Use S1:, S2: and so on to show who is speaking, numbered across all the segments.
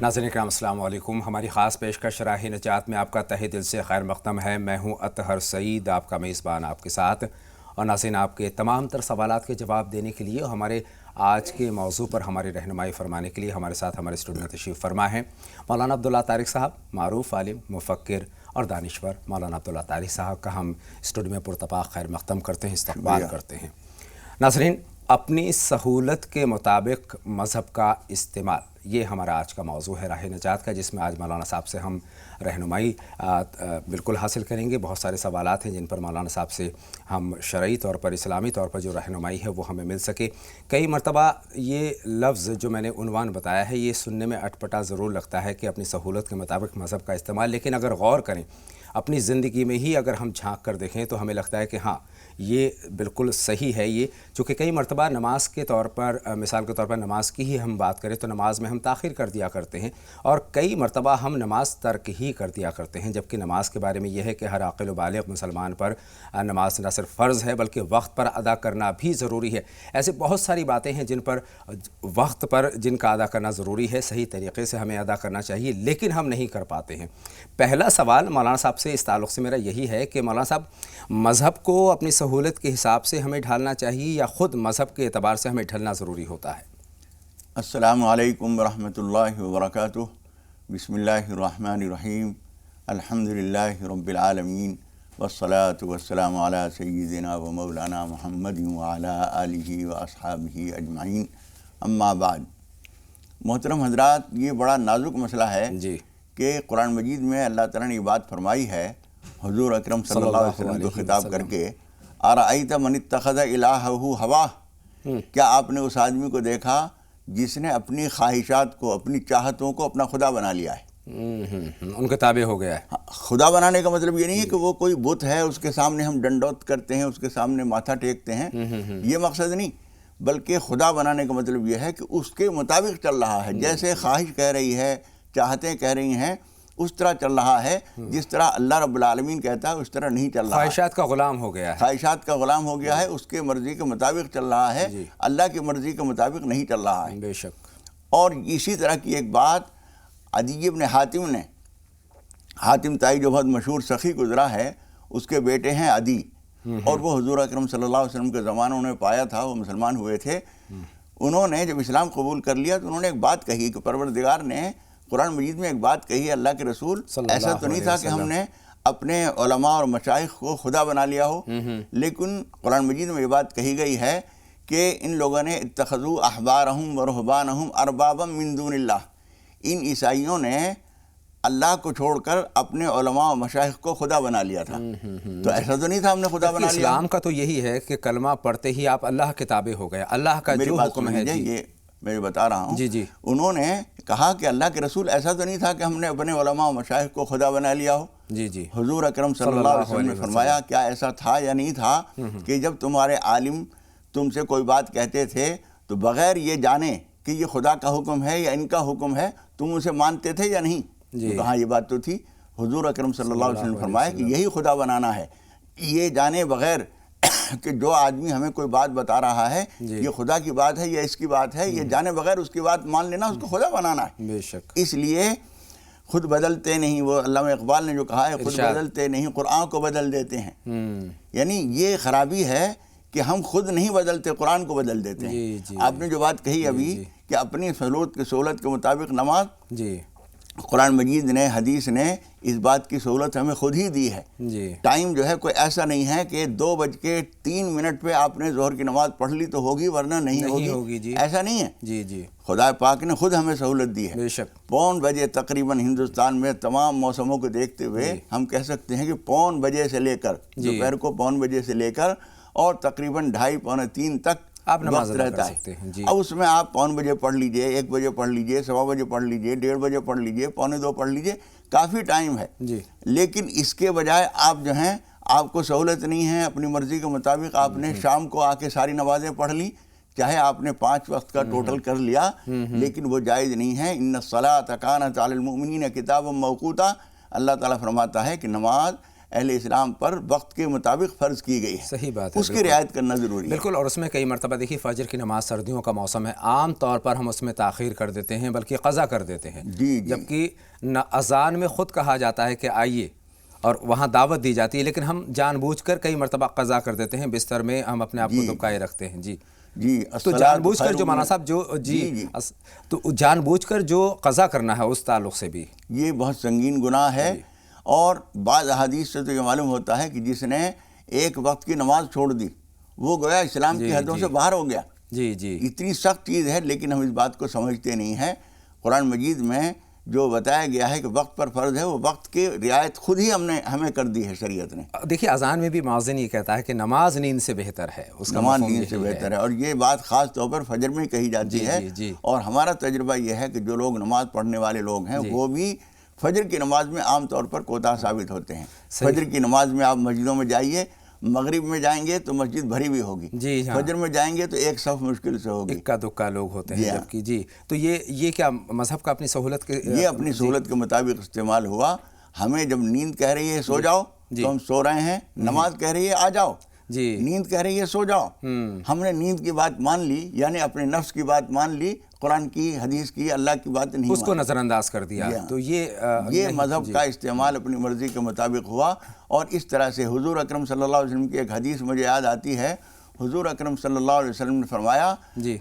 S1: ناظرین کرام السلام علیکم۔ ہماری خاص پیشکش راہ نجات میں آپ کا تہہ دل سے خیر مقدم ہے۔ میں ہوں اطہر سعید، آپ کا میزبان آپ کے ساتھ۔ اور ناظرین، آپ کے تمام تر سوالات کے جواب دینے کے لیے ہمارے آج کے موضوع پر ہماری رہنمائی فرمانے کے لیے ہمارے ساتھ ہمارے اسٹوڈیو میں تشریف فرما ہیں مولانا عبداللہ طارق صاحب، معروف عالم، مفکر اور دانشور۔ مولانا عبداللہ طارق صاحب کا ہم اسٹوڈیو میں پرتپاک خیر مقدم کرتے ہیں، استقبال کرتے ہیں۔ ناظرین، اپنی سہولت کے مطابق مذہب کا استعمال، یہ ہمارا آج کا موضوع ہے راہ نجات کا، جس میں آج مولانا صاحب سے ہم رہنمائی بالکل حاصل کریں گے۔ بہت سارے سوالات ہیں جن پر مولانا صاحب سے ہم شرعی طور پر، اسلامی طور پر جو رہنمائی ہے وہ ہمیں مل سکے۔ کئی مرتبہ یہ لفظ جو میں نے عنوان بتایا ہے، یہ سننے میں اٹپٹا ضرور لگتا ہے کہ اپنی سہولت کے مطابق مذہب کا استعمال، لیکن اگر غور کریں، اپنی زندگی میں ہی اگر ہم جھانک کر دیکھیں تو ہمیں لگتا ہے کہ ہاں، یہ بالکل صحیح ہے۔ یہ چونکہ کئی مرتبہ نماز کے طور پر، مثال کے طور پر نماز کی ہی ہم بات کریں تو نماز میں ہم تاخیر کر دیا کرتے ہیں، اور کئی مرتبہ ہم نماز ترک ہی کر دیا کرتے ہیں، جبکہ نماز کے بارے میں یہ ہے کہ ہر عاقل و بالغ مسلمان پر نماز نہ صرف فرض ہے بلکہ وقت پر ادا کرنا بھی ضروری ہے۔ ایسے بہت ساری باتیں ہیں جن پر وقت پر جن کا ادا کرنا ضروری ہے، صحیح طریقے سے ہمیں ادا کرنا چاہیے، لیکن ہم نہیں کر پاتے ہیں۔ پہلا سوال مولانا صاحب سے اس تعلق سے میرا یہی ہے کہ مولانا صاحب، مذہب کو اپنی سہولت کے حساب سے ہمیں ڈھالنا چاہیے یا خود مذہب کے اعتبار سے ہمیں ڈھلنا ضروری ہوتا ہے؟
S2: السلام علیکم ورحمۃ اللہ وبرکاتہ۔ بسم اللہ الرحمن الرحیم۔ الحمدللہ رب العالمین، والصلاة والسلام علی سیدنا و مولانا محمد وعلی آلہ واصحابہ اجمعین، اما بعد۔ محترم حضرات، یہ بڑا نازک مسئلہ ہے
S1: جی
S2: کہ قرآن مجید میں اللہ تعالیٰ نے یہ بات فرمائی ہے حضور اکرم صلی اللہ علیہ وسلم کو خطاب کر کے، ارأیت من اتخذ الہہ ہواہ، کیا آپ نے اس آدمی کو دیکھا جس نے اپنی خواہشات کو، اپنی چاہتوں کو اپنا خدا بنا لیا ہے؟
S1: ان کے تابع ہو گیا ہے۔
S2: خدا بنانے کا مطلب یہ نہیں ہے کہ وہ کوئی بت ہے، اس کے سامنے ہم ڈنڈوت کرتے ہیں، اس کے سامنے ماتھا ٹیکتے ہیں، یہ مقصد نہیں، بلکہ خدا بنانے کا مطلب یہ ہے کہ اس کے مطابق چل رہا ہے، جیسے خواہش کہہ رہی ہے، چاہتیں کہہ رہی ہیں، اس طرح چل رہا ہے۔ جس طرح اللہ رب العالمین کہتا ہے اس طرح نہیں چل رہا ہے۔
S1: خواہشات کا غلام ہو گیا ہے،
S2: خواہشات کا غلام ہو گیا ہے، اس کے مرضی کے مطابق چل رہا ہے، اللہ کی مرضی کے مطابق نہیں چل رہا ہے۔
S1: بے شک۔
S2: اور اسی طرح کی ایک بات عدی بن حاتم نے، حاتم تائی جو بہت مشہور سخی گزرا ہے، اس کے بیٹے ہیں عدی، اور وہ حضور اکرم صلی اللہ علیہ وسلم کے زمانوں نے پایا تھا، وہ مسلمان ہوئے تھے۔ انہوں نے جب اسلام قبول کر لیا تو انہوں نے ایک بات کہی کہ پروردگار نے قرآن مجید میں ایک بات کہی ہے، اللہ کے رسول، ایسا تو نہیں تھا کہ ہم نے اپنے علماء اور مشائخ کو خدا بنا لیا ہو، لیکن قرآن مجید میں یہ بات کہی گئی ہے کہ ان لوگوں نے اتخذوا احبارہم و رہبانہم اربابا من دون اللہ، ان عیسائیوں نے اللہ کو چھوڑ کر اپنے علماء و مشائخ کو خدا بنا لیا تھا۔ تو ایسا تو نہیں تھا ہم نے خدا بنا لیا۔
S1: اسلام کا تو یہی ہے کہ کلمہ پڑھتے ہی آپ اللہ کے تابع ہو گئے، اللہ کا جو حکم ہے۔
S2: یہ میں بتا رہا ہوں،
S1: جی
S2: انہوں نے کہا کہ اللہ کے رسول، ایسا تو نہیں تھا کہ ہم نے اپنے علماء و مشائخ کو خدا بنا لیا ہو۔
S1: جی
S2: حضور اکرم صلی اللہ علیہ وسلم نے فرمایا، کیا ایسا تھا یا نہیں تھا کہ جب تمہارے عالم تم سے کوئی بات کہتے تھے تو بغیر یہ جانے کہ یہ خدا کا حکم ہے یا ان کا حکم ہے، تم اسے مانتے تھے یا نہیں؟ کہاں یہ بات تو تھی۔ حضور اکرم صلی اللہ علیہ وسلم نے فرمایا کہ یہی خدا بنانا ہے، یہ جانے بغیر کہ جو آدمی ہمیں کوئی بات بتا رہا ہے یہ خدا کی بات ہے یا اس کی بات ہے، یہ جانے بغیر اس کی بات مان لینا، اس کو خدا بنانا ہے۔
S1: بے شک۔
S2: اس لیے خود بدلتے نہیں، وہ علامہ اقبال نے جو کہا ہے، خود بدلتے نہیں، قرآن کو بدل دیتے ہیں۔ یعنی یہ خرابی ہے کہ ہم خود نہیں بدلتے، قرآن کو بدل دیتے ہیں۔ آپ نے جو بات کہی ابھی کہ اپنی سہولت کے مطابق نماز، قرآن مجید نے، حدیث نے اس بات کی سہولت ہمیں خود ہی دی ہے۔ ٹائم جو ہے کوئی ایسا نہیں ہے کہ 2:03 پہ آپ نے ظہر کی نماز پڑھ لی تو ہوگی ورنہ نہیں ہوگی، ایسا نہیں ہے۔ خدا پاک نے خود ہمیں سہولت دی ہے۔
S1: بے شک۔
S2: 5:15 تقریباً ہندوستان میں تمام موسموں کو دیکھتے ہوئے ہم کہہ سکتے ہیں کہ 5:15 سے لے کر دوپہر کو 5:15 سے لے کر اور تقریباً 2:30 پونے 3 تک
S1: آپ نماز
S2: وقت رہتا ہے۔ اب اس میں آپ 1:15 پڑھ لیجئے، 1 بجے پڑھ لیجئے، 1:15 پڑھ لیجئے، 1:30 بجے پڑھ لیجئے، 1:45 پڑھ لیجئے، کافی ٹائم ہے۔ لیکن اس کے بجائے آپ جو ہیں، آپ کو سہولت نہیں ہے، اپنی مرضی کے مطابق آپ نے شام کو آ کے ساری نمازیں پڑھ لی، چاہے آپ نے 5 وقت کا ٹوٹل کر لیا، لیکن وہ جائز نہیں ہے۔ ان الصلاۃ کانت علی المؤمنین کتابا موقوتا، اللہ تعالیٰ فرماتا ہے کہ نماز اہل اسلام پر وقت کے مطابق فرض کی گئی ہے.
S1: صحیح بات ہے،
S2: اس کی رعایت کرنا ضروری ہے.
S1: بالکل. اور اس میں کئی مرتبہ دیکھیے فجر کی نماز سردیوں کا موسم ہے، عام طور پر ہم اس میں تاخیر کر دیتے ہیں بلکہ قضا کر دیتے ہیں.
S2: جی.
S1: جبکہ اذان میں خود کہا جاتا ہے کہ آئیے اور وہاں دعوت دی جاتی ہے، لیکن ہم جان بوجھ کر کئی مرتبہ قضا کر دیتے ہیں، بستر میں ہم اپنے آپ کو دبکائے رکھتے ہیں.
S2: جی.
S1: تو جان بوجھ کر جو مولانا صاحب تو جان بوجھ کر جو قضا کرنا ہے اس تعلق سے بھی
S2: یہ بہت سنگین گناہ ہے. اور بعض احادیث سے تو یہ معلوم ہوتا ہے کہ جس نے ایک وقت کی نماز چھوڑ دی وہ گویا اسلام کی حدوں سے باہر ہو گیا. اتنی سخت چیز ہے، لیکن ہم اس بات کو سمجھتے نہیں ہیں. قرآن مجید میں جو بتایا گیا ہے کہ وقت پر فرض ہے، وہ وقت کی رعایت خود ہی ہمیں کر دی ہے شریعت نے.
S1: دیکھیے اذان میں بھی مؤذن یہ کہتا ہے کہ نماز نیند سے بہتر ہے، اس کا
S2: نماز
S1: مفہوم
S2: نیند سے بہتر ہے، اور یہ بات خاص طور پر فجر میں کہی جاتی ہے. اور ہمارا تجربہ یہ ہے کہ جو لوگ نماز پڑھنے والے لوگ ہیں وہ بھی فجر کی نماز میں عام طور پر کوتاہ ثابت ہوتے ہیں. فجر کی نماز میں آپ مسجدوں میں جائیے، مغرب میں جائیں گے تو مسجد بھری ہوئی ہوگی، فجر میں جائیں گے تو ایک صف مشکل سے ہوگی،
S1: اکا دکا لوگ ہوتے ہیں. جبکہ تو یہ کیا مذہب کا اپنی سہولت کے
S2: یہ اپنی سہولت کے مطابق استعمال ہوا. ہمیں جب نیند کہہ رہی ہے سو جاؤ تو ہم سو رہے ہیں، نماز کہہ رہی ہے آ جاؤ، نیند کہہ رہی ہے سو جاؤ. ہم نے نیند کی بات مان لی، یعنی اپنے نفس کی بات مان لی، قرآن کی، حدیث کی، اللہ کی بات نہیں،
S1: اس کو نظر انداز کر دیا. تو
S2: یہ مذہب کا استعمال اپنی مرضی کے مطابق ہوا. اور اس طرح سے حضور اکرم صلی اللہ علیہ وسلم کی ایک حدیث مجھے یاد آتی ہے. حضور اکرم صلی اللہ علیہ وسلم نے فرمایا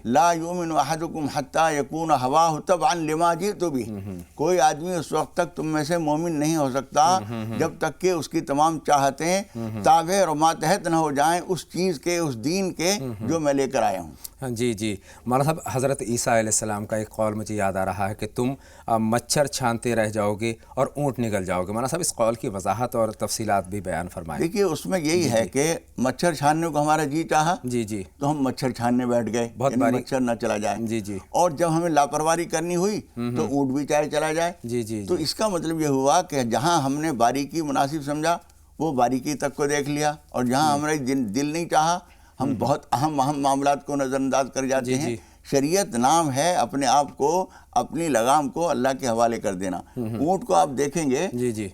S2: لا یؤمن احدکم حتی یکون ہواہ تبعا لما جئت بہ. کوئی آدمی اس وقت تک تم میں سے مومن نہیں ہو سکتا جب تک کہ اس کی تمام چاہتیں تابع اور ماتحت نہ ہو جائیں اس چیز کے، اس دین کے جو میں لے کر آیا ہوں.
S1: جی مولانا صاحب، حضرت عیسیٰ علیہ السلام کا ایک قول مجھے یاد آ رہا ہے کہ تم مچھر چھانتے رہ جاؤ گے اور اونٹ نگل جاؤ گے. مولانا صاحب اس قول کی وضاحت اور تفصیلات بھی بیان فرمائیں.
S2: دیکھیے اس میں یہی ہے کہ مچھر چھاننے کو ہمارا جی چاہا تو ہم مچھر چھاننے بیٹھ گئے، یعنی مچھر نہ چلا جائے. اور جب ہمیں لاپرواہی کرنی ہوئی تو اونٹ بھی چاہے چلا جائے. تو اس کا مطلب یہ ہوا کہ جہاں ہم نے باریکی مناسب سمجھا وہ باریکی تک کو دیکھ لیا، اور جہاں ہمارے دل نہیں چاہا ہم بہت اہم معاملات کو نظر انداز کر جاتے ہیں. شریعت نام ہے اپنے آپ کو، اپنی لگام کو اللہ کے حوالے کر دینا. اونٹ کو آپ دیکھیں گے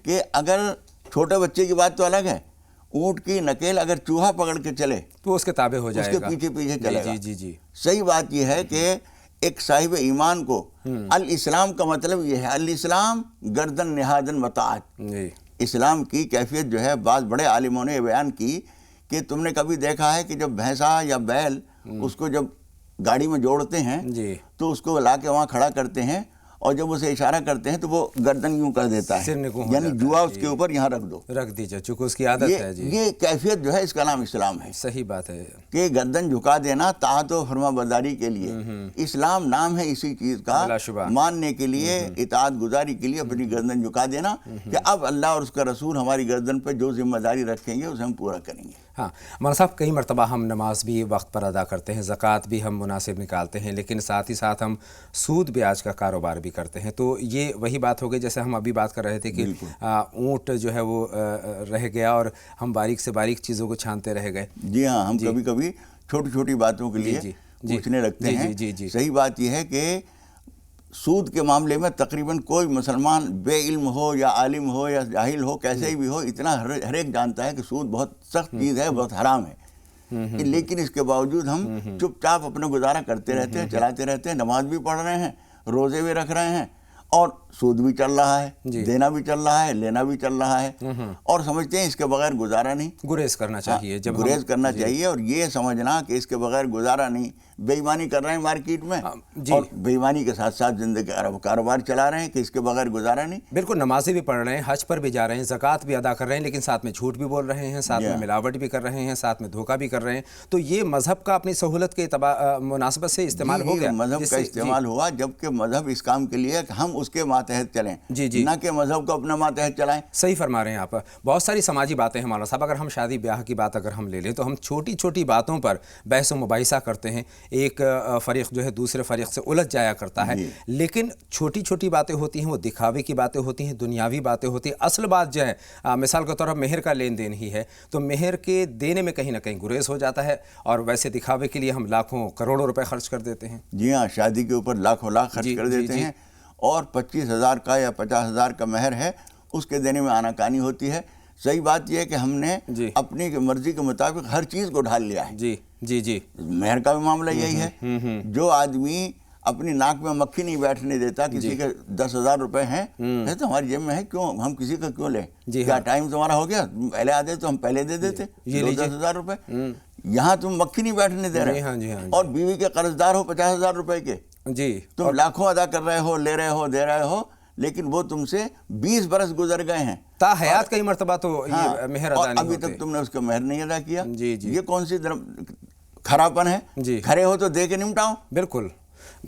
S2: کہ اگر چھوٹے بچے کی بات تو الگ ہے، اونٹ کی نکیل اگر چوہا پکڑ کے چلے
S1: تو اس کے تابع ہو جائے گا،
S2: اس کے پیچھے چلے گا. صحیح بات یہ ہے کہ ایک صاحب ایمان کو الاسلام کا مطلب یہ ہے، الاسلام گردن نہادن وطاعت. اسلام کی کیفیت جو ہے بعض بڑے عالموں نے بیان کی کہ تم نے کبھی دیکھا ہے کہ جب بھینسا یا بیل اس کو جب گاڑی میں جوڑتے ہیں تو اس کو لا کے وہاں کھڑا کرتے ہیں، اور جب اسے اشارہ کرتے ہیں تو وہ گردن یوں کر دیتا ہے، یعنی جوا اس کے اوپر یہاں رکھ دیجئے،
S1: چونکہ اس کی عادت ہے.
S2: یہ کیفیت جو ہے اس کا نام اسلام ہے.
S1: صحیح بات ہے
S2: کہ گردن جھکا دینا طاعت و فرما برداری کے لیے. اسلام نام ہے اسی چیز کا، ماننے کے لیے، اطاعت گزاری کے لیے اپنی گردن جھکا دینا کہ اب اللہ اور اس کا رسول ہماری گردن پہ جو ذمہ داری رکھیں گے اسے ہم پورا کریں گے.
S1: مولانا صاحب کئی مرتبہ ہم نماز بھی وقت پر ادا کرتے ہیں، زکوٰۃ بھی ہم مناسب نکالتے ہیں، لیکن ساتھ ہی ساتھ ہم سود بیاج کا کاروبار بھی کرتے ہیں. تو یہ وہی بات ہو گئی جیسے ہم ابھی بات کر رہے تھے کہ اونٹ جو ہے وہ رہ گیا اور ہم باریک سے باریک چیزوں کو چھانتے رہ گئے.
S2: جی ہاں، ہم کبھی کبھی چھوٹی چھوٹی باتوں کے لیے پوچھنے لگتے ہیں. صحیح بات یہ ہے کہ سود کے معاملے میں تقریباً کوئی مسلمان بے علم ہو یا عالم ہو یا جاہل ہو، کیسے بھی ہو، اتنا ہر ایک جانتا ہے کہ سود بہت سخت چیز ہے، بہت حرام ہے. لیکن اس کے باوجود ہم چپ چاپ اپنا گزارا کرتے رہتے ہیں، چلاتے رہتے ہیں. نماز بھی پڑھ رہے ہیں، روزے بھی رکھ رہے ہیں، اور سود بھی چل رہا ہے، دینا بھی چل رہا ہے، لینا بھی چل رہا ہے، اور سمجھتے ہیں اس کے بغیر گزارا نہیں.
S1: گریز کرنا چاہیے،
S2: گریز کرنا چاہیے. اور یہ سمجھنا کہ اس کے بغیر گزارا نہیں، بے ایمانی کر رہے ہیں مارکیٹ میں، اور بے ایمانی کے ساتھ ساتھ زندگی کاروبار چلا رہے ہیں کہ اس کے بغیر گزارا نہیں.
S1: بالکل، نمازیں بھی پڑھ رہے ہیں، حج پر بھی جا رہے ہیں، زکوٰۃ بھی ادا کر رہے ہیں، لیکن ساتھ میں جھوٹ بھی بول رہے ہیں، ساتھ میں ملاوٹ بھی کر رہے ہیں، ساتھ میں دھوکہ بھی کر رہے ہیں. تو یہ مذہب کا اپنی سہولت کے مناسبت سے استعمال ہو گیا.
S2: مذہب کا استعمال ہوا، جبکہ مذہب اس کام کے لیے کہ ہم اس کے ماتحت چلیں، نہ کہ مذہب کو اپنا ماتحت چلائیں.
S1: صحیح فرما رہے ہیں آپ. بہت ساری سماجی باتیں ہیں مولانا صاحب. اگر ہم شادی بیاہ کی بات اگر ہم لے لیں تو ہم چھوٹی چھوٹی باتوں پر بحث و مباحثہ کرتے ہیں. ایک فریق جو ہے دوسرے فریق سے الجھ جایا کرتا ہے، لیکن چھوٹی چھوٹی باتیں ہوتی ہیں، وہ دکھاوے کی باتیں ہوتی ہیں، دنیاوی باتیں ہوتی ہیں. اصل بات جو ہے مثال کے طور پر مہر کا لین دین ہی ہے، تو مہر کے دینے میں کہیں نہ کہیں گریز ہو جاتا ہے، اور ویسے دکھاوے کے لیے ہم لاکھوں کروڑوں روپے خرچ کر دیتے ہیں.
S2: جی ہاں، شادی کے اوپر لاکھوں لاکھ خرچ کر دیتے ہیں، اور 25,000 کا یا 50,000 کا مہر ہے اس کے دینے میں آناکانی ہوتی ہے. صحیح بات یہ ہے کہ ہم نے
S1: جی
S2: اپنی مرضی کے مطابق ہر چیز کو ڈھال لیا ہے.
S1: جی جی جی
S2: مہر کا بھی معاملہ یہی ہے. جو آدمی اپنی ناک میں مکھی نہیں بیٹھنے دیتا, کسی کے 10,000 روپے ہیں تو ہماری جیب میں ہے, کیوں ہم کسی کا کیوں لیں؟ کیا ٹائم تمہارا ہو گیا, پہلے آتے تو ہم پہلے دے دیتے 10,000 روپے. یہاں تم مکھی نہیں بیٹھنے دے رہے, اور بیوی کے قرض دار ہو 50,000 روپے کے,
S1: جی
S2: تم لاکھوں ادا کر رہے ہو, لے رہے ہو, دے رہے ہو, لیکن وہ تم سے 20 برس گزر گئے ہیں,
S1: تا حیات کئی مرتبہ تو یہ مہر ادا نہیں
S2: ابھی
S1: ہوتے.
S2: تک تم نے اس کا مہر نہیں ادا کیا.
S1: جی جی
S2: یہ کون سی کھراپن ہے؟
S1: جی
S2: کھڑے ہو تو دے کے نمٹاؤ.
S1: بالکل.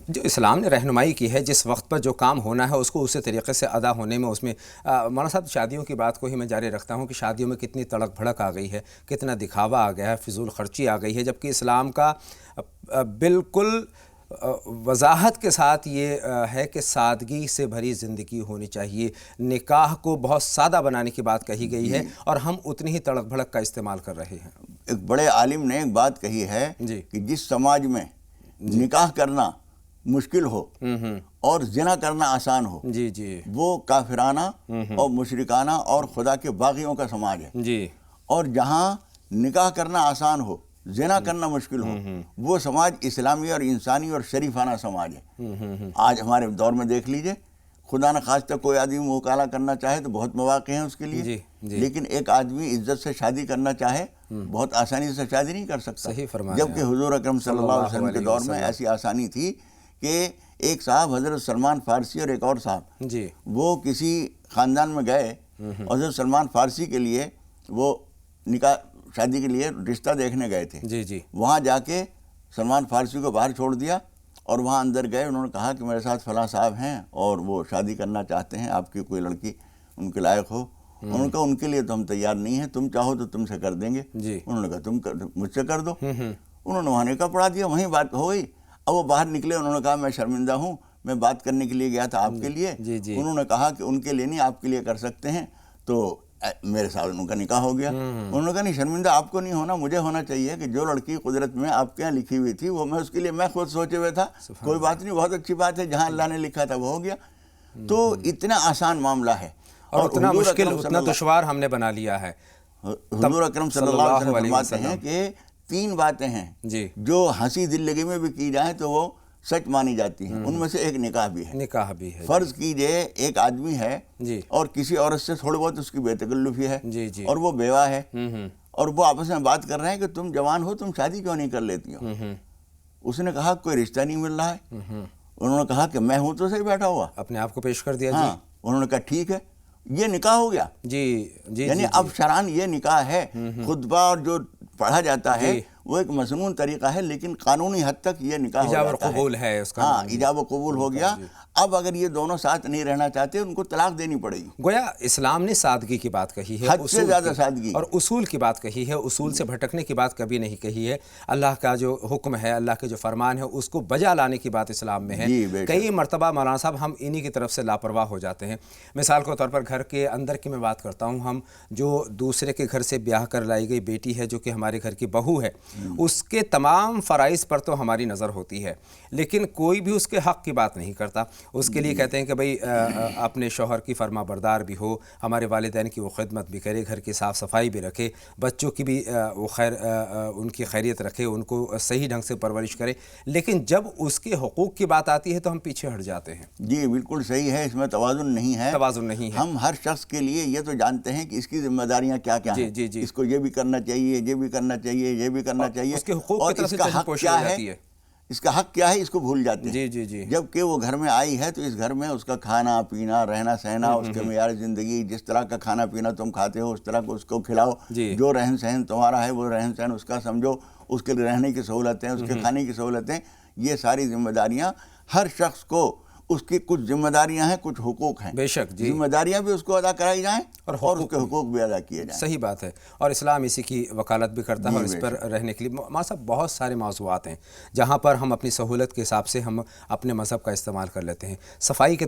S1: جو اسلام نے رہنمائی کی ہے, جس وقت پر جو کام ہونا ہے اس کو اسی طریقے سے ادا ہونے میں, اس میں مولانا صاحب شادیوں کی بات کو ہی میں جاری رکھتا ہوں کہ شادیوں میں کتنی تڑک بھڑک آ گئی ہے, کتنا دکھاوا آ گیا ہے, فضول خرچی آ گئی ہے, جبکہ اسلام کا بالکل وضاحت کے ساتھ یہ ہے کہ سادگی سے بھری زندگی ہونی چاہیے. نکاح کو بہت سادہ بنانے کی بات کہی گئی ہے, اور ہم اتنی ہی تڑک بھڑک کا استعمال کر رہے ہیں.
S2: ایک بڑے عالم نے ایک بات کہی ہے
S1: جی
S2: کہ جس سماج میں نکاح کرنا مشکل ہو اور زنا کرنا آسان ہو,
S1: جی جی
S2: وہ کافرانہ اور مشرکانہ اور خدا کے باغیوں کا سماج ہے.
S1: جی
S2: اور جہاں نکاح کرنا آسان ہو, زنا کرنا مشکل ہو, وہ سماج اسلامی اور انسانی اور شریفانہ سماج ہے. آج ہمارے دور میں دیکھ لیجئے, خدا نہ خواستہ کوئی آدمی منہ کالا کرنا چاہے تو بہت مواقع ہیں اس کے لیے, لیکن ایک آدمی عزت سے شادی کرنا چاہے بہت آسانی سے شادی نہیں کر سکتا.
S1: صحیح فرمایا.
S2: جبکہ حضور اکرم صلی اللہ علیہ وسلم کے دور میں ایسی آسانی تھی کہ ایک صاحب حضرت سلمان فارسی اور ایک اور صاحب,
S1: جی
S2: وہ کسی خاندان میں گئے, حضرت سلمان فارسی کے لیے وہ نکاح شادی کے لیے رشتہ دیکھنے گئے تھے.
S1: جی جی
S2: وہاں جا کے سلمان فارسی کو باہر چھوڑ دیا, اور وہاں اندر گئے. انہوں نے کہا کہ میرے ساتھ فلاں صاحب ہیں اور وہ شادی کرنا چاہتے ہیں, آپ کی کوئی لڑکی ان کے لائق ہو. انہوں نے کہا ان کے لیے تو ہم تیار نہیں ہیں, تم چاہو تو تم سے کر دیں گے. انہوں نے کہا تم مجھ سے کر دو. انہوں نے وہاں نکاح پڑھا دیا, وہیں بات ہو گئی. اب وہ باہر نکلے, انہوں نے کہا میں شرمندہ ہوں, میں بات کرنے کے لیے گیا تھا آپ کے لیے. انہوں نے کہا کہ ان کے لیے نہیں, آپ کے لیے کر سکتے ہیں. تو میرے ساتھ ان کا نکاح ہو گیا. انہوں نے کہا نہیں, شرمندہ آپ کو نہیں ہونا, مجھے ہونا چاہیے کہ جو لڑکی قدرت میں آپ کے یہاں لکھی ہوئی تھی وہ میں اس کے لیے میں خود سوچے ہوئے تھا. کوئی بات نہیں, بہت اچھی بات ہے, جہاں اللہ نے لکھا تھا وہ ہو گیا. تو اتنا آسان معاملہ ہے,
S1: اور اتنا مشکل, اتنا دشوار ہم نے بنا لیا ہے.
S2: حضور اکرم صلی اللہ علیہ وسلم فرماتے ہیں کہ 3 باتیں ہیں جو ہنسی زندگی میں بھی کی جائیں تو وہ سچ مانی جاتی ہیں. ان میں سے ایک نکاح بھی ہے.
S1: نکاح بھی ہے.
S2: فرض کیجئے ایک آدمی ہے اور کسی عورت سے تھوڑی بہت اس کی بے تکلفی ہے, اور وہ بیوہ ہے, اور وہ آپس میں بات کر رہے ہیں کہ تم جوان ہو, تم شادی کیوں نہیں کر لیتی ہو. اس نے کہا کوئی رشتہ نہیں مل رہا ہے. انہوں نے کہا کہ میں ہوں تو صحیح بیٹھا ہوا,
S1: اپنے آپ کو پیش کر دیا.
S2: ہاں, انہوں نے کہا ٹھیک ہے, یہ نکاح ہو گیا. یعنی اب شرعاً یہ نکاح ہے. خطبہ اور جو پڑھا جاتا ہے وہ ایک مسنون طریقہ ہے, لیکن قانونی حد تک یہ نکاح ہو جاتا ہے.
S1: ایجاب و قبول ہے اس کا.
S2: ہاں, ایجاب و قبول ہو گیا. اب اگر یہ دونوں ساتھ نہیں رہنا چاہتے, ان کو طلاق دینی پڑے گی.
S1: گویا اسلام نے سادگی کی بات کہی ہے,
S2: حد سے زیادہ سادگی,
S1: اور اصول کی بات کہی ہے. اصول سے بھٹکنے کی بات کبھی نہیں کہی ہے. اللہ کا جو حکم ہے, اللہ کے جو فرمان ہے, اس کو بجا لانے کی بات اسلام میں ہے. کئی مرتبہ مولانا صاحب ہم انہی کی طرف سے لاپرواہ ہو جاتے ہیں. مثال کے طور پر گھر کے اندر کی میں بات کرتا ہوں, ہم جو دوسرے کے گھر سے بیاہ کر لائی گئی بیٹی ہے جو کہ ہمارے گھر کی بہو ہے, اس کے تمام فرائض پر تو ہماری نظر ہوتی ہے, لیکن کوئی بھی اس کے حق کی بات نہیں کرتا. اس کے لیے کہتے ہیں کہ بھئی اپنے شوہر کی فرما بردار بھی ہو, ہمارے والدین کی وہ خدمت بھی کرے, گھر کی صاف صفائی بھی رکھے, بچوں کی بھی وہ ان کی خیریت رکھے, ان کو صحیح ڈھنگ سے پرورش کرے. لیکن جب اس کے حقوق کی بات آتی ہے تو ہم پیچھے ہٹ جاتے ہیں.
S2: جی بالکل صحیح ہے, اس میں توازن نہیں ہے.
S1: توازن نہیں ہے.
S2: ہم ہر شخص کے لیے یہ تو جانتے ہیں کہ اس کی ذمہ داریاں کیا کیا ہیں. اس کو یہ بھی کرنا چاہیے, یہ بھی کرنا چاہیے, یہ بھی کرنا چاہیے,
S1: اس کے حقوق کی طرف سے
S2: حق کیا ہے, اس کا حق کیا ہے, اس کو بھول جاتے ہیں. جب کہ وہ گھر میں آئی ہے تو اس گھر میں اس کا کھانا پینا, رہنا سہنا, اس کے معیار زندگی, جس طرح کا کھانا پینا تم کھاتے ہو اس طرح کو اس کو کھلاؤ. جو رہن سہن تمہارا ہے وہ رہن سہن اس کا سمجھو, اس کے رہنے کی سہولتیں, اس کے کھانے کی سہولتیں, یہ ساری ذمہ داریاں ہر شخص کو, اس کی کچھ ذمہ داریاں ہیں, کچھ حقوق ہیں.
S1: بے شک
S2: ذمہ داریاں بھی اس کو ادا کرائی جائیں اور اس کے حقوق بھی ادا کیے جائیں.
S1: صحیح بات ہے, اور اسلام اسی کی وکالت بھی کرتا ہے. اور اس پر رہنے کے لیے ماں صاحب بہت سارے موضوعات ہیں جہاں پر ہم اپنی سہولت کے حساب سے ہم اپنے مذہب کا استعمال کر لیتے ہیں. صفائی کے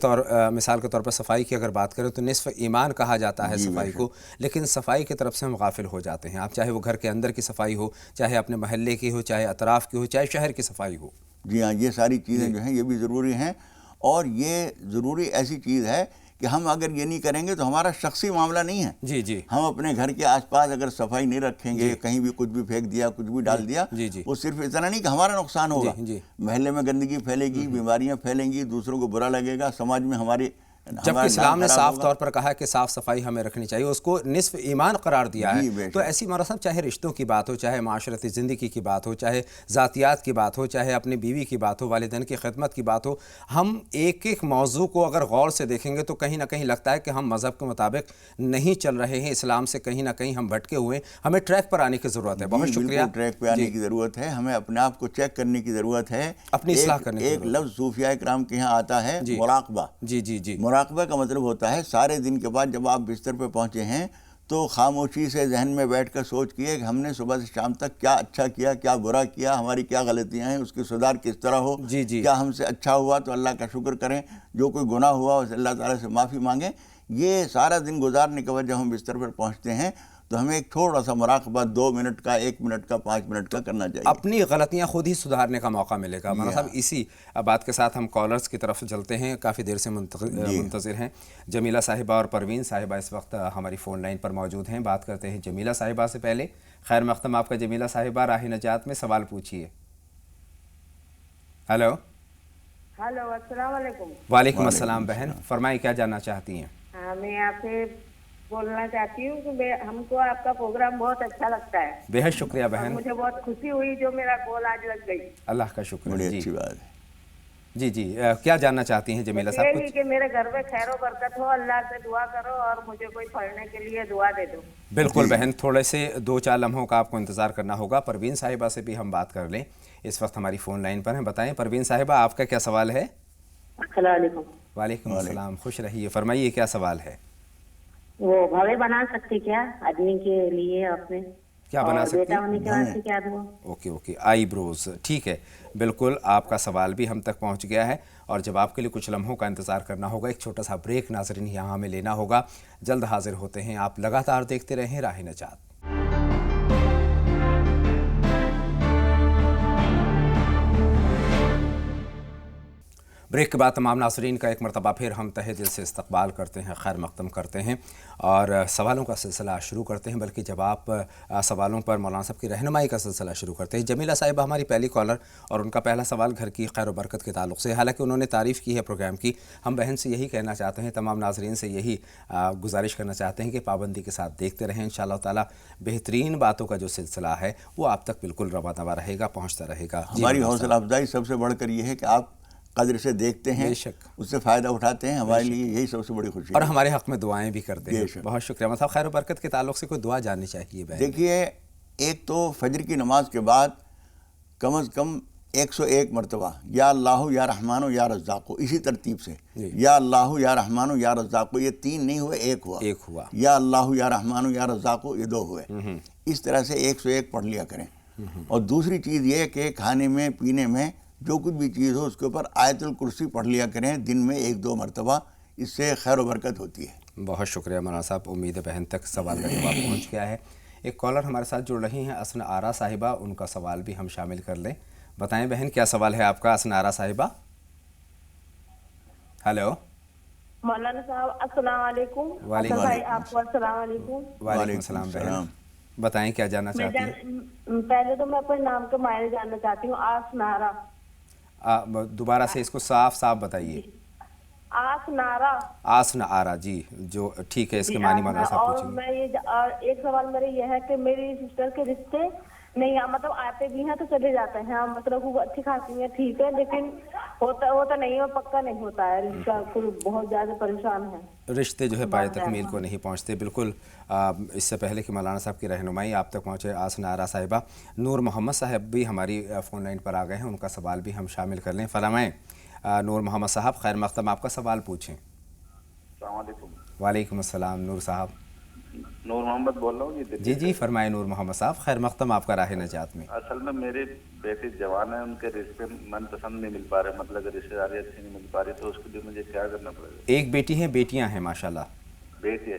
S1: مثال کے طور پر صفائی کی اگر بات کریں تو نصف ایمان کہا جاتا ہے صفائی کو, لیکن صفائی کی طرف سے ہم غافل ہو جاتے ہیں. آپ چاہے وہ گھر کے اندر کی صفائی ہو, چاہے اپنے محلے کی ہو, چاہے اطراف کی ہو, چاہے شہر کی صفائی ہو.
S2: جی ہاں, یہ ساری چیزیں جو ہیں یہ بھی ضروری ہیں, اور یہ ضروری ایسی چیز ہے کہ کہ ہم اگر یہ نہیں کریں گے تو ہمارا شخصی معاملہ نہیں ہے.
S1: جی جی
S2: ہم اپنے گھر کے آس پاس اگر صفائی نہیں رکھیں گے, کہیں بھی کچھ بھی پھینک دیا, کچھ بھی ڈال دیا,
S1: جی جی
S2: وہ صرف اتنا نہیں کہ ہمارا نقصان ہوگا,
S1: جی
S2: محلے میں گندگی پھیلے گی, بیماریاں پھیلیں گی, دوسروں کو برا لگے گا, سماج میں ہماری
S1: جبکہ اسلام نے صاف طور پر کہا کہ صاف صفائی ہمیں رکھنی چاہیے, اس کو نصف ایمان قرار دیا ہے. تو ایسی مولانا صاحب چاہے رشتوں کی بات ہو, چاہے معاشرتی زندگی کی بات ہو, چاہے ذاتیات کی بات ہو, چاہے اپنی بیوی کی بات ہو, والدین کی خدمت کی بات ہو, ہم ایک ایک موضوع کو اگر غور سے دیکھیں گے تو کہیں نہ کہیں لگتا ہے کہ ہم مذہب کے مطابق نہیں چل رہے ہیں, اسلام سے کہیں نہ کہیں ہم بھٹکے ہوئے ہیں. ہمیں ٹریک پر آنے کی ضرورت ہے. بہت شکریہ.
S2: ٹریک پہ آنے کی ضرورت ہے, ہمیں اپنے آپ کو چیک کرنے کی ضرورت ہے,
S1: اپنی اصلاح کرنے کی
S2: ایک لفظ صوفیاء کرام کے یہاں آتا ہے, مراقبہ.
S1: جی جی جی
S2: مراقبہ کا مطلب ہوتا ہے سارے دن کے بعد جب آپ بستر پہ پہنچے ہیں تو خاموشی سے ذہن میں بیٹھ کر سوچ کیے کہ ہم نے صبح سے شام تک کیا اچھا کیا, کیا برا کیا, ہماری کیا غلطیاں ہیں, اس کی سدھار کس طرح ہو. کیا ہم سے اچھا ہوا تو اللہ کا شکر کریں, جو کوئی گناہ ہوا اسے اللہ تعالیٰ سے معافی مانگیں. یہ سارا دن گزارنے کے بعد جب ہم بستر پر پہنچتے ہیں تو ہمیں ایک تھوڑا سا مراقبہ 2 منٹ کا, 1 منٹ کا, 5 منٹ کا کرنا چاہیے.
S1: اپنی غلطیاں خود ہی سدھارنے کا موقع ملے گا. مولانا صاحب اسی بات کے ساتھ ہم کالرز کی طرف چلتے ہیں, کافی دیر سے منتظر ہیں. جمیلہ صاحبہ اور پروین صاحبہ اس وقت ہماری فون لائن پر موجود ہیں. بات کرتے ہیں جمیلہ صاحبہ سے. پہلے خیر مقدم آپ کا جمیلہ صاحبہ, راہ نجات میں سوال پوچھیے. ہلو
S3: السلام علیکم.
S1: وعلیکم السلام بہن, فرمائیں کیا جاننا چاہتی ہیں؟
S3: ہاں, میں آپ سے بولنا چاہتی ہوں کہ ہم کو آپ کا پروگرام بہت اچھا لگتا ہے.
S1: بے حد شکریہ بہن,
S3: مجھے بہت خوشی ہوئی جو میرا کال آج لگ گئی.
S1: اللہ کا شکر.
S2: بڑی اچھی بات ہے.
S1: جی جی کیا جاننا چاہتی ہیں جمیلہ صاحب؟
S3: یہ کہ میرے گھر میں خیر و برکت ہو, اللہ سے دعا کرو اور مجھے کوئی پڑھنے کے لیے دعا دے دو.
S1: بالکل بہن, تھوڑے سے 2-4 لمحوں کا آپ کو انتظار کرنا ہوگا. پروین صاحبہ سے بھی ہم بات کر لیں, اس وقت ہماری فون لائن پر ہیں. بتائیں پروین صاحبہ, آپ کا کیا سوال ہے؟
S3: السلام علیکم.
S1: وعلیکم السلام, خوش رہیے. فرمائیے کیا سوال ہے؟
S3: وہ بھاوے بنا سکتے کیا آدمی کے لیے آپ نے؟
S1: کیا بنا سکتے
S3: بیٹا ہونے کے بعد سے کیا دعا؟
S1: اوکے, آئی بروز. ٹھیک ہے, بالکل آپ کا سوال بھی ہم تک پہنچ گیا ہے اور جواب کے لیے کچھ لمحوں کا انتظار کرنا ہوگا. ایک چھوٹا سا بریک ناظرین یہاں ہمیں لینا ہوگا, جلد حاضر ہوتے ہیں. آپ لگاتار دیکھتے رہیں راہ نجات. بریک کے بعد تمام ناظرین کا ایک مرتبہ پھر ہم تہہ دل سے استقبال کرتے ہیں, خیر مقدم کرتے ہیں اور سوالوں کا سلسلہ شروع کرتے ہیں, بلکہ جواب سوالوں پر مولانا صاحب کی رہنمائی کا سلسلہ شروع کرتے ہیں. جمیلہ صاحبہ ہماری پہلی کالر, اور ان کا پہلا سوال گھر کی خیر و برکت کے تعلق سے. حالانکہ انہوں نے تعریف کی ہے پروگرام کی, ہم بہن سے یہی کہنا چاہتے ہیں, تمام ناظرین سے یہی گزارش کرنا چاہتے ہیں کہ پابندی کے ساتھ دیکھتے رہیں. انشاءاللہ تعالیٰ بہترین باتوں کا جو سلسلہ ہے وہ آپ تک بالکل رواں دواں رہے گا, پہنچتا رہے گا.
S2: ہماری حوصلہ افزائی سب سے بڑھ کر یہ ہے کہ آپ قدر سے دیکھتے ہیں, اس سے فائدہ اٹھاتے ہیں. ہمارے لیے یہی سب سے بڑی خوشی ہے,
S1: اور ہمارے حق میں دعائیں بھی کرتے ہیں. بہت شکریہ. مطلب خیر و برکت کے تعلق سے کوئی دعا جاننی چاہیے بہن.
S2: دیکھیے, ایک تو فجر کی نماز کے بعد کم از کم 101 مرتبہ یا اللہ یا رحمانو یا رزاقو, اسی ترتیب سے یا اللہ یا رحمانو یا رزاقو, یہ 3 نہیں ہوئے, ایک ہوا. یا اللہ یا رحمانو یا رزاقو, یہ 2 ہوئے. اس طرح سے 101 پڑھ لیا کریں. اور دوسری چیز یہ کہ کھانے میں پینے میں جو کچھ بھی چیز ہو اس کے اوپر آیت الکرسی پڑھ لیا کریں دن میں 1-2 مرتبہ, اس سے خیر و برکت ہوتی ہے.
S1: بہت شکریہ مولانا صاحب, امید بہن تک سوال کا جواب پہنچ گیا ہے. ایک کالر ہمارے ساتھ جڑ رہی ہیں, اسنا آرا صاحبہ, ان کا سوال بھی ہم شامل کر لیں. بتائیں بہن کیا سوال ہے آپ کا, اسنا آرا صاحبہ؟ ہلو
S3: مولانا صاحب السلام علیکم.
S1: وعلیکم
S3: آپ کو السلام علیکم.
S1: وعلیکم السلام بہن, بتائیں کیا جاننا چاہتی ہیں؟
S3: پہلے تو میں اپنے نام کے معنی جاننا چاہتی ہوں. آسنارا.
S1: دوبارہ سے اس کو صاف بتائیے.
S3: آسنارا.
S1: آسنارا, جی, جو ٹھیک ہے, اس کے معنی مولانا صاحب پوچھیں گے.
S3: اور میں یہ ایک سوال میرے یہ ہے کہ میری سسٹر کے رشتے نہیں, مطلب آتے بھی ہیں تو چلے جاتے ہیں, مطلب وہ اچھی خاصی ہیں, ٹھیک ہے, لیکن ہوتا نہیں ہے, پکا نہیں ہوتا ہے رشتہ. بہت زیادہ پریشان ہے,
S1: رشتے جو ہے پائے تکمیل کو نہیں پہنچتے. بالکل, اس سے پہلے کہ مولانا صاحب کی رہنمائی آپ تک پہنچے, آسنا آرا صاحبہ, نور محمد صاحب بھی ہماری فون لائن پر آ گئے ہیں, ان کا سوال بھی ہم شامل کر لیں. فرمائیں نور محمد صاحب, خیر مقدم آپ کا سوال پوچھیں.
S4: السلام علیکم.
S1: وعلیکم السلام. نور صاحب.
S4: نور محمد بول رہا ہوں.
S1: جی فرمائیں نور محمد صاحب, خیر مقدم آپ کا راہ نجات میں.
S4: اصل میں میری بیٹی جوان ہے, ان کے رشتے من پسند نہیں مل پا رہے, مطلب رشتے داری اچھی نہیں مل پا رہی, تو اس کے لیے مجھے کیا کرنا پڑے گا؟
S1: ایک بیٹی ہیں, بیٹیاں ہیں ماشاءاللہ؟
S4: بیٹی ہے.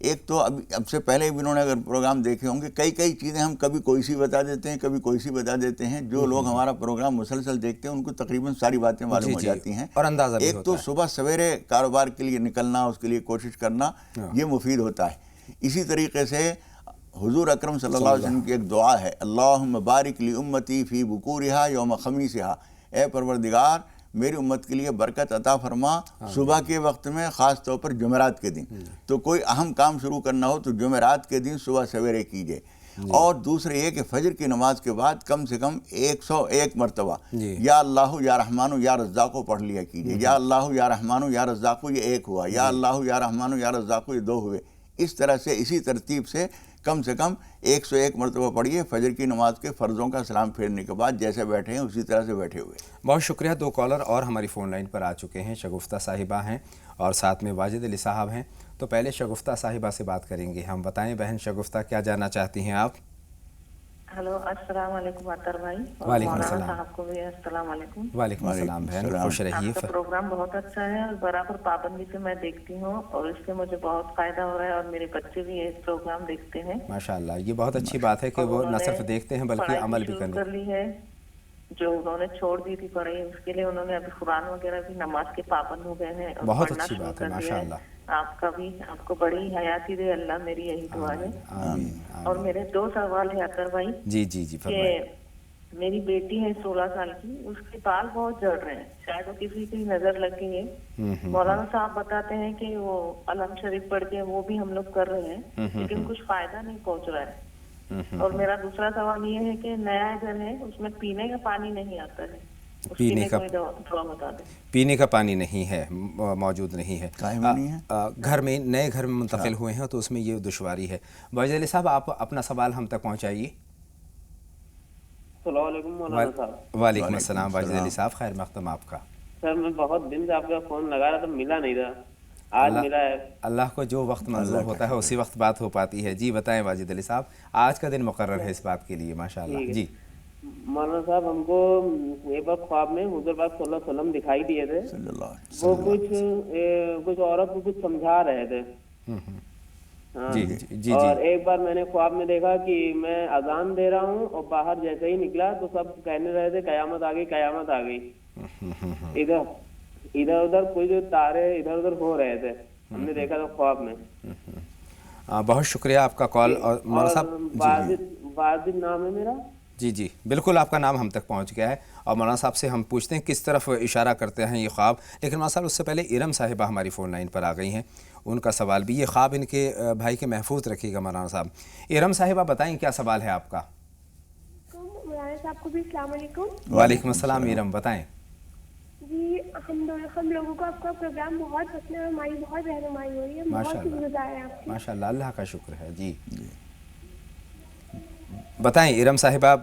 S2: ایک تو اب سے پہلے بھی انہوں نے اگر پروگرام دیکھے ہوں گے، کئی چیزیں ہم کبھی کوئی سی بتا دیتے ہیں، کبھی کوئی سی بتا دیتے ہیں. جو لوگ ہمارا پروگرام مسلسل دیکھتے ہیں ان کو تقریباً ساری باتیں معلوم ہو جاتی ہیں،
S1: اور اندازہ بھی
S2: ایک تو صبح سویرے کاروبار کے لیے نکلنا، اس کے لیے کوشش کرنا، یہ مفید ہوتا ہے. اسی طریقے سے حضور اکرم صلی اللہ علیہ وسلم کی ایک دعا ہے، اللہم بارک لی امتی فی بکورہا یوم خمیسہا، اے پروردگار میری امت کے لیے برکت عطا فرما صبح کے وقت میں، خاص طور پر جمعرات کے دن. تو کوئی اہم کام شروع کرنا ہو تو جمعرات کے دن صبح سویرے کیجئے. اور دوسرے یہ کہ فجر کی نماز کے بعد کم سے کم 101 مرتبہ یا اللہ یا رحمانو یا رزاقو پڑھ لیا کیجئے. یا اللہ یا رحمانو یا رزاقو یہ ایک ہوا، یا اللہ یا رحمانو یا رزاقو یہ 2 ہوئے. اس طرح سے اسی ترتیب سے کم 101 مرتبہ پڑھیے فجر کی نماز کے فرضوں کا سلام پھیرنے کے بعد. جیسے بیٹھے ہیں اسی طرح سے بیٹھے ہوئے.
S1: بہت شکریہ. 2 کالر اور ہماری فون لائن پر آ چکے ہیں. شگفتہ صاحبہ ہیں اور ساتھ میں واجد علی صاحب ہیں. تو پہلے شگفتہ صاحبہ سے بات کریں گے ہم. بتائیں بہن شگفتہ، کیا جاننا چاہتی ہیں آپ؟
S5: ہلو، السلام علیکم عطر بھائی.
S1: وعلیکم
S5: مولانا
S1: السلام.
S5: صاحب کو بھی السلام علیکم.
S1: وعلیکم السلام بہن، خوش رہیے.
S5: آپ کا پروگرام بہت اچھا ہے اور برابر پابندی سے میں دیکھتی ہوں اور اس سے مجھے بہت فائدہ ہو رہا ہے اور میرے بچے بھی یہ پروگرام دیکھتے ہیں.
S1: ماشاءاللہ، یہ بہت اچھی بات ہے کہ وہ نہ صرف دیکھتے ہیں بلکہ عمل بھی
S5: کر لی ہے. جو انہوں نے چھوڑ دی تھی پڑھائی، اس کے لیے انہوں نے ابھی قرآن وغیرہ بھی نماز کے پابند ہو گئے ہیں.
S1: بہت اچھی بات ہے ماشاءاللہ.
S5: آپ کا بھی، آپ کو بڑی حیاتی دے اللہ، میری یہی دعا ہے.
S1: آمین.
S5: اور میرے 2 سوال ہیں عطر بھائی.
S1: جی جی جی فرمائیں.
S5: کہ میری بیٹی ہے 16 سال کی، اس کے بال بہت جھڑ رہے ہیں، شاید وہ کسی کی نظر لگ گئی ہے. مولانا صاحب بتاتے ہیں کہ وہ علم شریف پڑھ کے وہ بھی ہم لوگ کر رہے ہیں لیکن کچھ فائدہ نہیں پہنچ رہا ہے. اور میرا دوسرا سوال یہ ہے کہ نیا گھر ہے، اس میں پینے کا پانی نہیں آتا ہے،
S1: پینے کا پانی نہیں ہے، موجود نہیں ہے. گھر میں نئے گھر میں منتقل ہوئے ہیں تو اس میں یہ دشواری ہے. واجد علی صاحب، آپ اپنا سوال ہم تک پہنچائیے.
S6: السلام علیکم مولانا صاحب.
S1: وعلیکم السلام. واجد علی صاحب خیر مقدم آپ کا.
S6: سر میں بہت دن سے آپ کا فون لگا رہا تھا، ملا نہیں رہا، آج ملا ہے.
S1: اللہ کو جو وقت منظور ہوتا ہے اسی وقت بات ہو پاتی ہے. جی بتائیں واجد علی صاحب، آج کا دن مقرر ہے اس بات کے لیے. ماشاءاللہ. جی
S6: مولانا صاحب، ہم کو ایک بار خواب میں حضور پاک صلی اللہ علیہ وسلم دکھائی دیے تھے. وہ کچھ عورت کو کچھ سمجھا رہے تھے. اور ایک بار میں نے خواب میں دیکھا کہ میں اذان دے رہا ہوں اور باہر جیسے ہی نکلا تو سب کہنے رہے تھے قیامت آ گئی، قیامت آ گئی. ادھر ادھر کوئی جو تارے ادھر ادھر ہو رہے تھے، ہم نے دیکھا تھا خواب میں.
S1: بہت شکریہ آپ کا کال. اور مولانا صاحب،
S6: واجد نام ہے میرا.
S1: جی جی بالکل، آپ کا نام ہم تک پہنچ گیا ہے. اور مولانا صاحب سے ہم پوچھتے ہیں کس طرف اشارہ کرتے ہیں یہ خواب. لیکن مولانا صاحب اس سے پہلے ارم صاحبہ ہماری فون لائن پر آ گئی ہیں. ان کا سوال بھی، یہ خواب ان کے بھائی کے محفوظ رکھیے گا مولانا صاحب. ارم صاحبہ بتائیں کیا سوال ہے آپ کا؟
S3: مولانا صاحب کو بھی السلام علیکم.
S1: وعلیکم السلام. ارم بتائیں.
S3: جی ہم لوگوں کو آپ کا پروگرام بہت پسند ہے، ہماری بہت رہنمائی ہو رہی ہے. بہت شکر گزار ہیں آپ کی.
S1: ماشاءاللہ، اللہ کا شکر ہے. جی بتائیں ارم صاحبہ،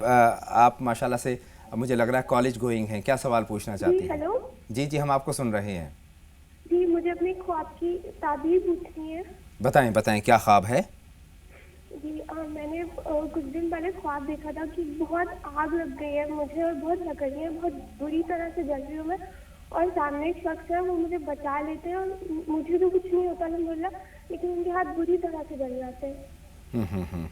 S1: آپ ماشاءاللہ سے مجھے لگ رہا ہے کالج گوئنگ ہیں، کیا سوال پوچھنا چاہتی ہیں؟
S3: ہیلو.
S1: جی ہم آپ کو سن رہے ہیں.
S3: جی مجھے اپنے خواب کی تعبیر پوچھنی ہے.
S1: بتائیں کیا خواب ہے؟
S3: جی میں نے کچھ دن پہلے خواب دیکھا تھا کہ بہت آگ لگ گئی ہے مجھے اور بہت لکڑی ہے، بہت بری طرح سے جل رہی ہوں میں، اور سامنے ایک شخص ہے وہ مجھے بچا لیتے ہیں اور مجھے تو کچھ نہیں ہوتا الحمدللہ، لیکن ان کے ہاتھ بری طرح سے جل جاتے ہیں.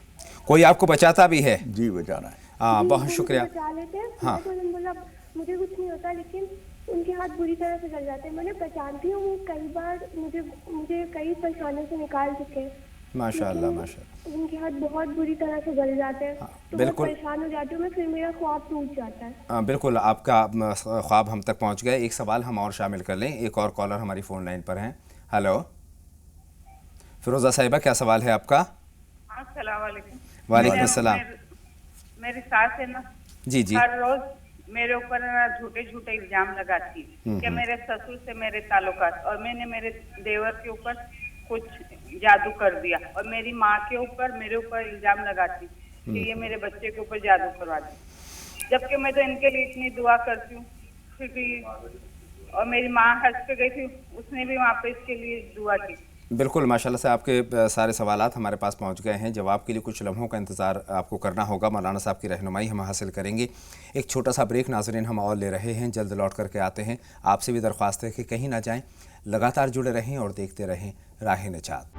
S1: کوئی آپ کو بچاتا بھی ہے؟
S2: جی بچا رہا ہے.
S1: ہاں بہت شکریہ.
S3: بچا لیتے ہیں. الحمدللہ مجھے کچھ نہیں ہوتا لیکن ان کے ہاتھ بری طرح سے جل جاتے ہیں. میں نے پہچانتی ہوں، وہ کئی بار مجھے کئی پریشانیوں سے نکال چکے ہیں.
S1: ماشاءاللہ ماشاءاللہ.
S3: ان کے ہاتھ بہت بری طرح سے جل جاتے ہیں.
S1: بالکل
S3: پریشان ہو جاتی ہوں میں، پھر میرا خواب ٹوٹ جاتا ہے.
S1: بالکل، آپ کا خواب ہم تک پہنچ گئے. ایک سوال ہم اور شامل کر لیں. ایک اور کالر ہماری فون لائن پر ہیں. ہلو فیروزہ صاحبہ، کیا سوال ہے آپ کا؟
S7: السلام علیکم.
S1: وعلیکم السلام.
S7: میری ساس ہے نا،
S1: جی
S7: ہر روز میرے اوپر جھوٹے الزام لگاتی کہ میرے سسر سے میرے تعلقات، اور میں نے میرے دیور کے اوپر کچھ جادو کر دیا، اور میری ماں کے اوپر میرے اوپر الزام لگاتی کہ یہ میرے بچے کے اوپر جادو کروا دی، جبکہ میں تو ان کے لیے اتنی دعا کرتی ہوں. اور میری ماں حج پہ گئی تھی، اس نے بھی وہاں پہ اس کے لیے دعا کی.
S1: بالکل ماشاءاللہ سے آپ کے سارے سوالات ہمارے پاس پہنچ گئے ہیں. جواب کے لیے کچھ لمحوں کا انتظار آپ کو کرنا ہوگا. مولانا صاحب کی رہنمائی ہم حاصل کریں گے. ایک چھوٹا سا بریک ناظرین ہم اور لے رہے ہیں، جلد لوٹ کر کے آتے ہیں. آپ سے بھی درخواست ہے کہ کہیں نہ جائیں، لگاتار جڑے رہیں اور دیکھتے رہیں راہ نجات.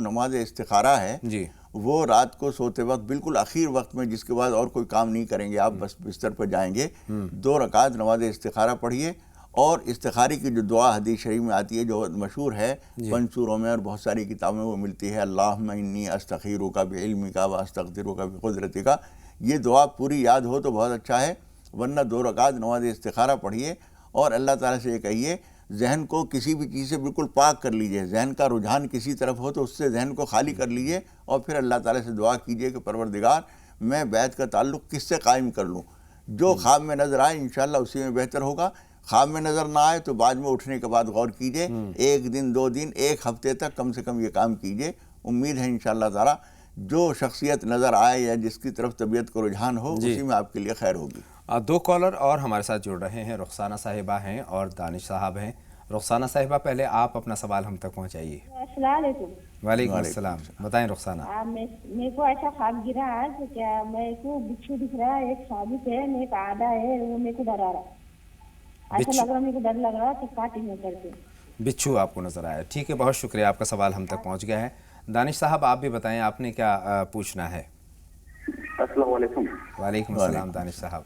S2: نماز استخارہ ہے
S1: جی
S2: وہ رات کو سوتے وقت بالکل اخیر وقت میں، جس کے بعد اور کوئی کام نہیں کریں گے آپ، بس بستر پر جائیں گے، 2 رکعت نماز استخارہ پڑھیے، اور استخارے کی جو دعا حدیث شریف میں آتی ہے جو مشہور ہے 5 سوروں میں اور بہت ساری کتابوں میں وہ ملتی ہے، اللہم انی استخیرک بعلمک و استقدرک بقدرتک، یہ دعا پوری یاد ہو تو بہت اچھا ہے، ورنہ 2 رکعت نماز استخارہ پڑھیے اور اللہ تعالیٰ سے یہ کہیے، ذہن کو کسی بھی چیز سے بالکل پاک کر لیجئے، ذہن کا رجحان کسی طرف ہو تو اس سے ذہن کو خالی کر لیجئے، اور پھر اللہ تعالیٰ سے دعا کیجئے کہ پروردگار میں بیت کا تعلق کس سے قائم کر لوں، جو خواب میں نظر آئے انشاءاللہ اسی میں بہتر ہوگا، خواب میں نظر نہ آئے تو بعد میں اٹھنے کے بعد غور کیجئے، 1 دن 2 دن 1 ہفتے تک کم سے کم یہ کام کیجئے، امید ہے انشاءاللہ تعالیٰ جو شخصیت نظر آئے یا جس کی طرف طبیعت کو رجحان ہو اسی میں آپ کے لیے خیر ہوگی۔
S1: 2 کالر اور ہمارے ساتھ جڑ رہے ہیں، رخسانہ صاحبہ ہیں اور دانش صاحب ہیں۔ رخسانہ صاحبہ پہلے آپ اپنا سوال ہم تک پہنچائیے۔
S3: السلام علیکم۔
S1: وعلیکم السلام، بتائیں رخسانہ۔
S3: میرے کو ایسا خواب گرا آج، کیا میرے کو بچھو دکھ رہا ہے، ایک ثابت ہے، ایک آدھا ہے، وہ میرے کو ڈرا رہا، ایسا لگ رہا میرے کو ڈر لگ رہا کہ کاٹیں گے کر کے۔
S1: بچھو آپ کو نظر آیا، ٹھیک ہے، بہت شکریہ، آپ کا سوال ہم تک پہنچ گیا ہے۔ دانش صاحب آپ بھی بتائیں، آپ نے کیا پوچھنا ہے؟
S8: السلام علیکم۔
S1: وعلیکم السلام دانش صاحب۔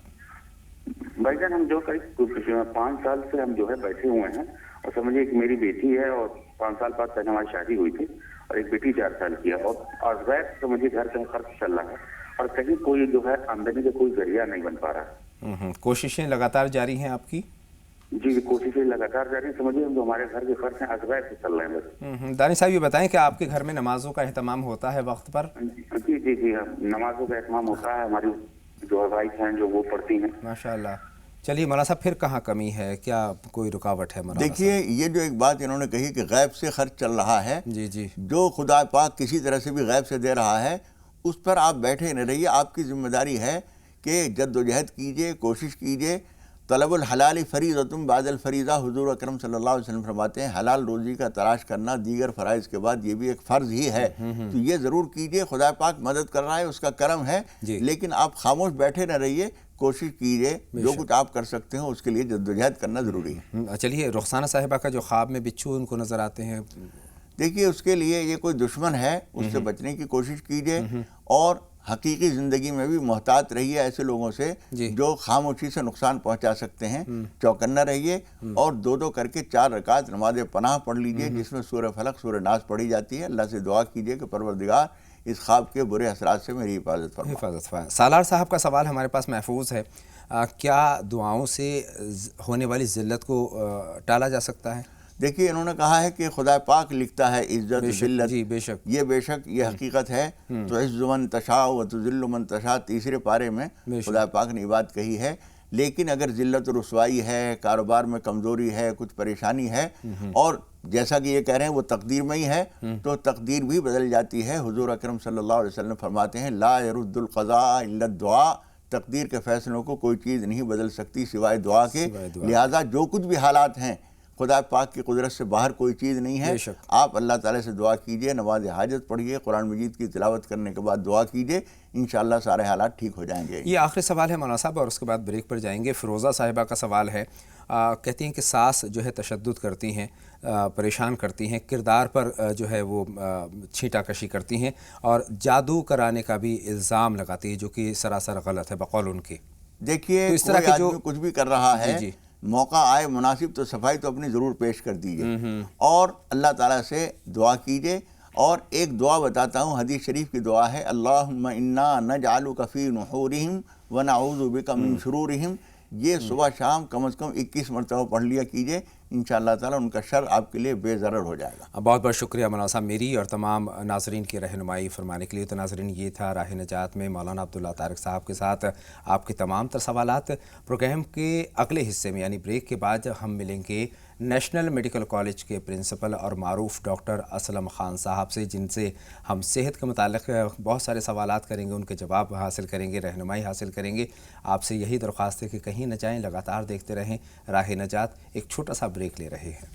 S8: بھائی جان، ہم جو 5 سال سے ہم جو ہے بیٹھے ہوئے ہیں، اور سمجھیے ایک میری بیٹی ہے اور 5 سال بعد پہلے ہماری شادی ہوئی تھی، اور ایک بیٹی 4 سال کی ہے، اور غیر سمجھیے گھر کا خرچ چل رہا ہے اور کہیں کوئی جو ہے آمدنی کا کوئی ذریعہ نہیں بن پا رہا۔
S1: کوششیں لگاتار جاری ہیں آپ کی؟
S8: جی، کوششیں لگاتار جاری ہیں، سمجھیے جو ہمارے گھر کے خرچ ہیں ازغیر سے چل رہے ہیں بس۔
S1: دانش صاحب یہ بتائیں کہ آپ کے گھر میں نمازوں کا اہتمام ہوتا ہے وقت پر؟
S8: جی جی جی، نمازوں کا اہتمام ہوتا ہے، ہماری جو وائف ہیں جو وہ پڑھتی ہیں۔
S1: ماشاءاللہ۔ چلیے مولانا صاحب، پھر کہاں کمی ہے، کیا کوئی رکاوٹ ہے مولانا صاحب؟
S2: دیکھیے یہ جو ایک بات انہوں نے کہی کہ غیب سے خرچ چل رہا ہے،
S1: جی جی،
S2: جو خدا پاک کسی طرح سے بھی غیب سے دے رہا ہے اس پر آپ بیٹھے نہ رہیے، آپ کی ذمہ داری ہے کہ جد و جہد کیجئے، کوشش کیجئے۔ طلب الحلال فریضۃ بعد الفریضہ، حضور اکرم صلی اللہ علیہ وسلم فرماتے ہیں حلال روزی کا تلاش کرنا دیگر فرائض کے بعد یہ بھی ایک فرض ہی ہے، تو یہ ضرور کیجئے، خدا پاک مدد کر رہا ہے، اس کا کرم ہے، لیکن آپ خاموش بیٹھے نہ رہیے، کوشش کیجئے، جو کچھ آپ کر سکتے ہیں اس کے لیے جد و جہد کرنا ضروری ہے۔
S1: چلیے رخسانہ صاحبہ کا جو خواب میں بچھو ان کو نظر آتے ہیں،
S2: دیکھیے اس کے لیے یہ کوئی دشمن ہے، اس سے بچنے کی کوشش کیجئے، اور حقیقی زندگی میں بھی محتاط رہیے ایسے لوگوں سے جو خاموشی سے نقصان پہنچا سکتے ہیں، چوکنا رہیے، اور 2 کر کے 4 رکعت نماز پناہ پڑھ لیجئے جس میں سورہ فلق سورہ ناس پڑھی جاتی ہے، اللہ سے دعا کیجئے کہ پروردگار اس خواب کے برے اثرات سے میری حفاظت فرما۔
S1: سالار صاحب کا سوال ہمارے پاس محفوظ ہے، کیا دعاؤں سے ہونے والی ذلت کو ٹالا جا سکتا ہے؟
S2: دیکھیے انہوں نے کہا ہے کہ خدا پاک لکھتا ہے عزت ذلت،
S1: جی بے شک،
S2: یہ بے شک یہ حقیقت ہے، تو عز من تشاء و تذل من تشاء 3 پارے میں خدا پاک نے یہ بات کہی ہے، لیکن اگر ذلت و رسوائی ہے، کاروبار میں کمزوری ہے، کچھ پریشانی ہے، اور جیسا کہ یہ کہہ رہے ہیں وہ تقدیر میں ہی ہے، تو تقدیر بھی بدل جاتی ہے۔ حضور اکرم صلی اللہ علیہ وسلم فرماتے ہیں لا يرد القضاء الا الدعاء، تقدیر کے فیصلوں کو کوئی چیز نہیں بدل سکتی سوائے دعا کے، لہٰذا جو کچھ بھی حالات ہیں خدا پاک کی قدرت سے باہر کوئی چیز نہیں ہے، آپ اللہ تعالیٰ سے دعا کیجئے، نماز حاجت پڑھیے، قرآن مجید کی تلاوت کرنے کے بعد دعا کیجئے، انشاءاللہ سارے حالات ٹھیک ہو جائیں گے۔
S1: یہ آخری سوال ہے مولانا صاحب، اور اس کے بعد بریک پر جائیں گے۔ فیروزہ صاحبہ کا سوال ہے، کہتی ہیں کہ ساس جو ہے تشدد کرتی ہیں، پریشان کرتی ہیں، کردار پر جو ہے وہ چھینٹا کشی کرتی ہیں، اور جادو کرانے کا بھی الزام لگاتی ہے جو کہ سراسر غلط ہے بقول ان کے۔
S2: دیکھیے کوئی آدمی کچھ بھی کر رہا ہے، موقع آئے مناسب تو صفائی تو اپنی ضرور پیش کر دیجئے، اور اللہ تعالیٰ سے دعا کیجئے۔ اور ایک دعا بتاتا ہوں، حدیث شریف کی دعا ہے اللہم انا نجعلک فی نحورہم ونعوذ بک من شرورہم، یہ صبح شام کم از کم 21 مرتبہ پڑھ لیا کیجئے، انشاءاللہ تعالیٰ ان کا شر آپ کے لیے بے ضرر ہو جائے گا۔
S1: بہت بہت شکریہ مولانا صاحب میری اور تمام ناظرین کی رہنمائی فرمانے کے لیے۔ تو ناظرین یہ تھا راہ نجات میں مولانا عبداللہ طارق صاحب کے ساتھ آپ کے تمام تر سوالات۔ پروگرام کے اگلے حصے میں یعنی بریک کے بعد ہم ملیں گے نیشنل میڈیکل کالج کے پرنسپل اور معروف ڈاکٹر اسلم خان صاحب سے، جن سے ہم صحت کے متعلق بہت سارے سوالات کریں گے، ان کے جواب حاصل کریں گے، رہنمائی حاصل کریں گے۔ آپ سے یہی درخواست ہے کہ کہیں نہ جائیں، لگاتار دیکھتے رہیں راہ نجات۔ ایک چھوٹا سا بریک لے رہے ہیں۔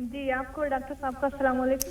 S3: جی آپ کو ڈاکٹر صاحب کا السلام علیکم۔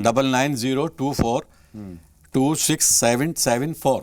S9: 9902426774।